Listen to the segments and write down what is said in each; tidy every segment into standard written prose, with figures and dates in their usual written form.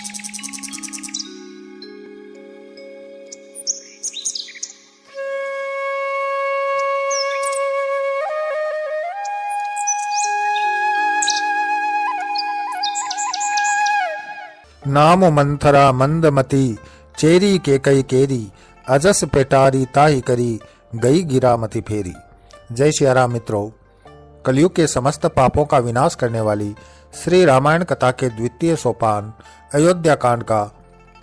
नाम मंथरा मंदमती चेरी के कई केरी अजस पेटारी ताही करी गई गिरामती फेरी। जय श्री राम मित्रों, कलयुग के समस्त पापों का विनाश करने वाली श्री रामायण कथा के द्वितीय सोपान अयोध्या कांड का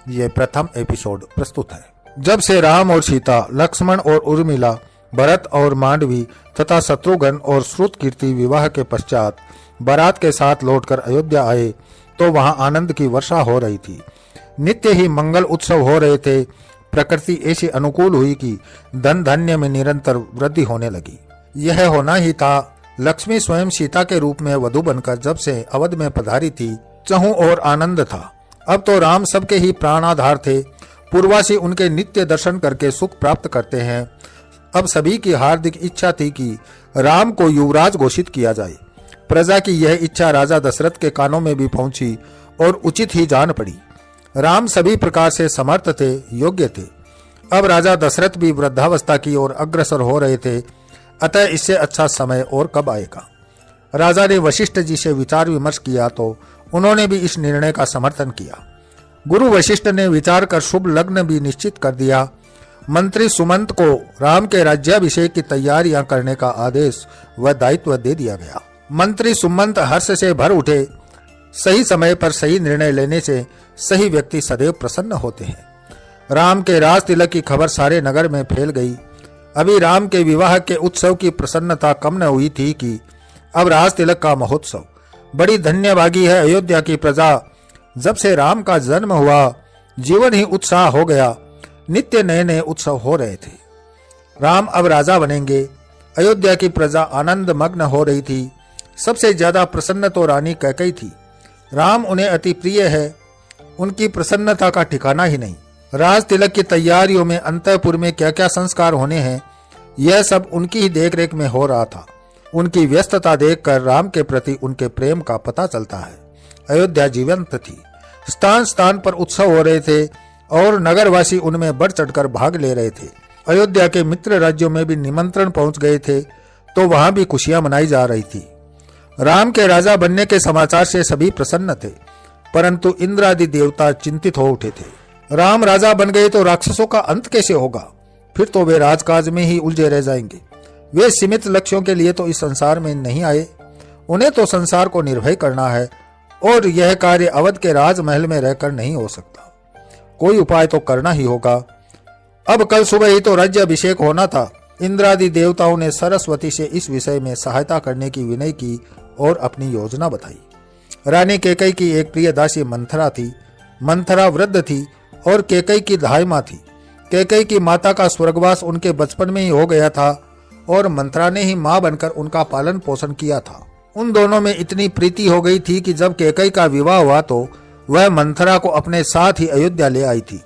ये प्रथम एपिसोड प्रस्तुत है। जब से राम और सीता, लक्ष्मण और उर्मिला, भरत और मांडवी तथा शत्रुघ्न और श्रुतकीर्ति विवाह के पश्चात बारात के साथ लौटकर अयोध्या आए तो वहां आनंद की वर्षा हो रही थी। नित्य ही मंगल उत्सव हो रहे थे। प्रकृति ऐसी अनुकूल हुई कि धन धान्य में निरंतर वृद्धि होने लगी। यह होना ही था। लक्ष्मी स्वयं सीता के रूप में वधू बनकर जब से अवध में पधारी थी, चहुं और आनंद था। अब तो राम सबके ही प्राणाधार थे। पूर्वासी उनके नित्य दर्शन करके सुख प्राप्त करते हैं। अब सभी की हार्दिक इच्छा थी कि राम को युवराज घोषित किया जाए। प्रजा की यह इच्छा राजा दशरथ के कानों में भी पहुंची और उचित ही जान पड़ी। राम सभी प्रकार से समर्थ थे, योग्य थे। अब राजा दशरथ भी वृद्धावस्था की ओर अग्रसर हो रहे थे, अतः इससे अच्छा समय और कब आएगा। राजा ने वशिष्ठ जी से विचार विमर्श किया तो उन्होंने भी इस निर्णय का समर्थन किया। गुरु वशिष्ठ ने विचार कर शुभ लग्न भी निश्चित कर दिया। मंत्री सुमंत को राम के राज्याभिषेक की तैयारियां करने का आदेश व दायित्व दे दिया गया। मंत्री सुमंत हर्ष से भर उठे। सही समय पर सही निर्णय लेने से सही व्यक्ति सदैव प्रसन्न होते हैं। राम के राज तिलक की खबर सारे नगर में फैल गई। अभी राम के विवाह के उत्सव की प्रसन्नता कम न हुई थी कि अब राज तिलक का महोत्सव। बड़ी धन्यभागी है अयोध्या की प्रजा। जब से राम का जन्म हुआ, जीवन ही उत्साह हो गया। नित्य नए नए उत्सव हो रहे थे। राम अब राजा बनेंगे। अयोध्या की प्रजा आनंद मग्न हो रही थी। सबसे ज्यादा प्रसन्न तो रानी कैकेयी थी। राम उन्हें अति प्रिय है। उनकी प्रसन्नता का ठिकाना ही नहीं। राज तिलक की तैयारियों में अंतःपुर में क्या क्या संस्कार होने हैं, यह सब उनकी ही देखरेख में हो रहा था। उनकी व्यस्तता देखकर राम के प्रति उनके प्रेम का पता चलता है। अयोध्या जीवंत थी। स्थान स्थान पर उत्सव हो रहे थे और नगरवासी उनमें बढ़ चढ़कर भाग ले रहे थे। अयोध्या के मित्र राज्यों में भी निमंत्रण पहुंच गए थे तो वहां भी खुशियां मनाई जा रही थी। राम के राजा बनने के समाचार से सभी प्रसन्न थे, परंतु इंद्र आदि देवता चिंतित हो उठे थे। राम राजा बन गए तो राक्षसों का अंत कैसे होगा? फिर तो वे राजकाज में ही उलझे रह जाएंगे। वे सीमित लक्ष्यों के लिए तो इस संसार में नहीं आए। उन्हें तो संसार को निर्भय करना है और यह कार्य अवध के राजमहल में रहकर नहीं हो सकता। कोई उपाय तो करना ही होगा। अब कल सुबह ही तो राज्याभिषेक होना था। इंद्रादि देवताओं ने सरस्वती से इस विषय में सहायता करने की विनय की और अपनी योजना बताई। रानी कैकेयी की एक प्रिय दासी मंथरा थी। मंथरा वृद्ध थी और कैकेयी की धायमा थी। कैकेयी की माता का स्वर्गवास उनके बचपन में ही हो गया था और मंथरा ने ही मां बनकर उनका पालन पोषण किया था। उन दोनों में इतनी प्रीति हो गई थी कि जब कैकेयी का विवाह हुआ तो वह मंथरा को अपने साथ ही अयोध्या ले आई थी।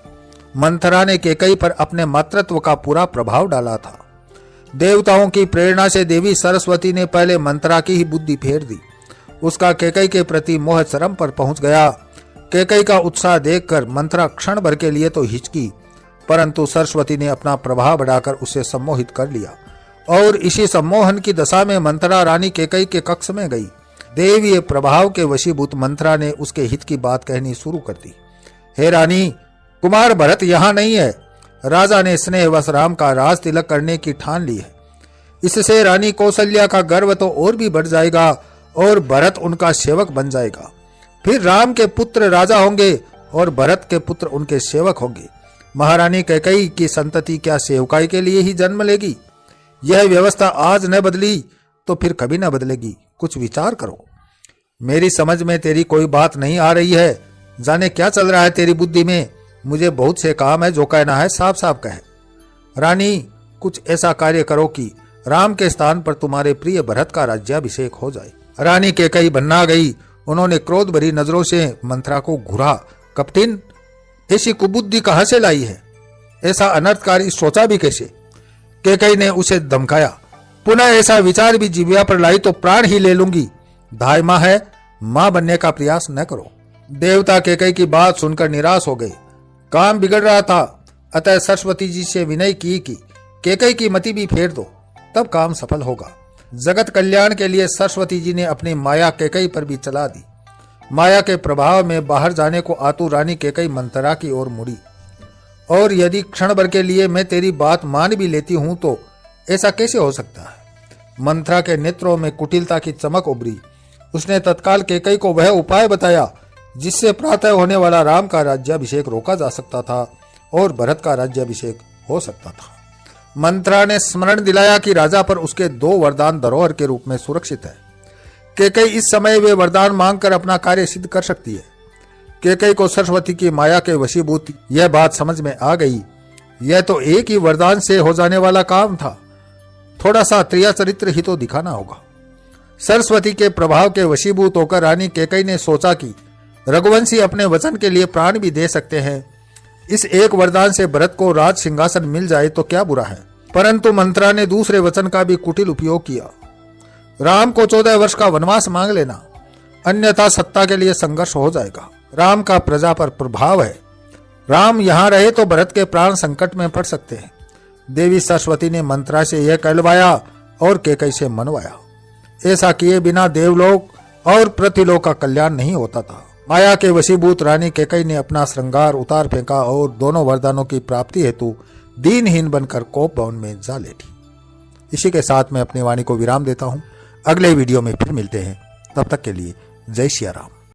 मंथरा ने कैकेयी पर अपने मातृत्व का पूरा प्रभाव डाला था। देवताओं की प्रेरणा से देवी सरस्वती ने पहले मंथरा की ही बुद्धि फेर दी। उसका कैकेयी के प्रति मोह चरम पर पहुंच गया। कैकेयी का उत्साह देखकर मंथरा क्षण भर के लिए तो हिचकी, परंतु सरस्वती ने अपना प्रभाव बढ़ाकर उसे सम्मोहित कर लिया और इसी सम्मोहन की दशा में मंथरा रानी कैकेयी के कक्ष में गई। देवीय प्रभाव के वशीभूत मंथरा ने उसके हित की बात कहनी शुरू कर दी। हे रानी, कुमार भरत यहाँ नहीं है। राजा ने स्नेहवश राम का राज तिलक करने की ठान ली है। इससे रानी कौशल्या का गर्व तो और भी बढ़ जाएगा और भरत उनका सेवक बन जाएगा। फिर राम के पुत्र राजा होंगे और भरत के पुत्र उनके सेवक होंगे। महारानी कैकेयी की संतति क्या सेवकाई के लिए ही जन्म लेगी? यह व्यवस्था आज न बदली तो फिर कभी न बदलेगी। कुछ विचार करो। मेरी समझ में तेरी कोई बात नहीं आ रही है। जाने क्या चल रहा है तेरी बुद्धि में। मुझे बहुत से काम है, जो कहना है साफ साफ कहे। रानी, कुछ ऐसा कार्य करो कि राम के स्थान पर तुम्हारे प्रिय भरत का राज्याभिषेक हो जाए। रानी कैकेयी भन्ना गई। उन्होंने क्रोध भरी नजरों से मंथरा को घूरा। कपटिन, ऐसी कुबुद्धि कहां से लाई है? ऐसा अनर्थकारी सोचा भी कैसे? कैकेयी ने उसे धमकाया। पुनः ऐसा विचार भी जिह्वा पर लाई तो प्राण ही ले लूंगी। धायमा है, मां बनने का प्रयास न करो। देवता केकई की बात सुनकर निराश हो गए। काम बिगड़ रहा था, अतः सरस्वती जी से विनय की कि केकई की मति भी फेर दो, तब काम सफल होगा। जगत कल्याण के लिए सरस्वती जी ने अपनी माया केकई पर भी चला दी। माया के प्रभाव में बाहर जाने को आतुर रानी केकई मंथरा की ओर मुड़ी। और यदि क्षण भर के लिए मैं तेरी बात मान भी लेती हूं तो ऐसा कैसे हो सकता है? मंथरा के नेत्रों में कुटिलता की चमक उभरी। उसने तत्काल केकई को वह उपाय बताया जिससे प्रातः होने वाला राम का राज्याभिषेक रोका जा सकता था और भरत का राज्याभिषेक हो सकता था। मंथरा ने स्मरण दिलाया कि राजा पर उसके 2 वरदान धरोहर के रूप में सुरक्षित है। केकई इस समय वे वरदान मांगकर अपना कार्य सिद्ध कर सकती है। केकई को सरस्वती की माया के वशीभूत यह बात समझ में आ गई। यह तो एक ही वरदान से हो जाने वाला काम था, थोड़ा सा त्रिया चरित्र ही तो दिखाना होगा। सरस्वती के प्रभाव के वशीभूत होकर रानी केकई ने सोचा कि रघुवंशी अपने वचन के लिए प्राण भी दे सकते हैं। इस एक वरदान से भरत को राज सिंहासन मिल जाए तो क्या बुरा है। परंतु मंथरा ने दूसरे वचन का भी कुटिल उपयोग किया। राम को 14 वर्ष का वनवास मांग लेना, अन्यथा सत्ता के लिए संघर्ष हो जाएगा। राम का प्रजा पर प्रभाव है, राम यहां रहे तो भरत के प्राण संकट में पड़ सकते हैं। देवी सरस्वती ने मंथरा से यह कहलवाया और केकई से मनवाया। ऐसा किए बिना देवलोक और पृथ्वीलोक का कल्याण नहीं होता था। माया के वशीभूत रानी केकई ने अपना श्रृंगार उतार फेंका और दोनों वरदानों की प्राप्ति हेतु दीनहीन बनकर कोप भवन में जा लेटी। इसी के साथ मैं अपनी वाणी को विराम देता हूं। अगले वीडियो में फिर मिलते हैं, तब तक के लिए जय सिया राम।